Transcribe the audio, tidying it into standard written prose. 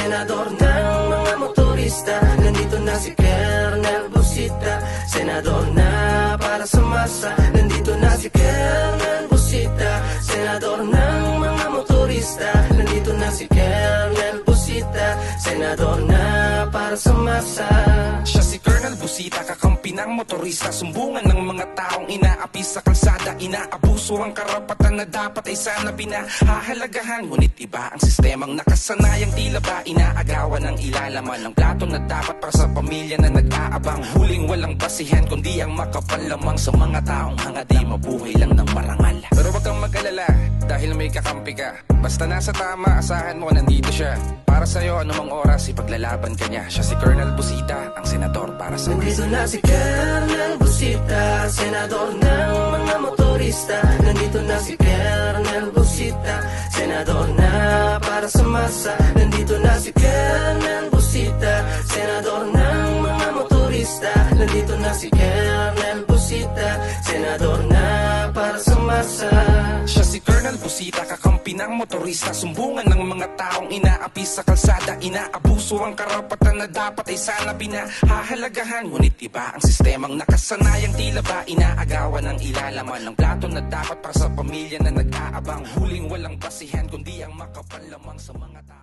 senador ng mga motorista. Nandito na si Kernel Busita, senador na para sa masa. Nandito na si Kernel Busita, senador ng mga motorista. Nandito na si Kernel Busita, senador na para sa masa. Siya si Kernel Busita, kakampi ng motorista. Sumbungan ng mga taong inaapi sa kalsada. Inaabuso ang karapatan na dapat ay sana pinahahalagahan. Ngunit iba ang sistemang nakasanayang tila ba inaagawan ng ilalaman ng plato na dapat para sa pamilya na nag-aabang. Huling walang basihan kundi ang makapal lamang sa mga taong hanga di mabuhay lang ng marangal. Pero wag kang mag-alala dahil may kakampi ka. Basta nasa tama, asahan mo nandito siya. Para sa'yo anumang oras ipaglalaban ka niya. Siya si Kernel Busita, ang senador para sa Nandito na si Kernel Busita, senador ng mga motorista. Nandito na si Kernel Busita, senador na para sa masa. Nandito na si Kernel Busita, senador ng mga motorista. Nandito na si Kernel Busita, senador na para sa masa. Siya si Kernel Busita, kakampi ng motorista. Sumbungan ng mga taong inaapi sa kalsada. Inaabuso ang karapatan na dapat ay sana pinahahalagahan. Ngunit iba ang sistemang nakasanayang tila ba inaagawan ng ilalaman ng plato na dapat para sa pamilya na nag-aabang. Huling walang basihan kundi ang makapal lamang sa mga tao.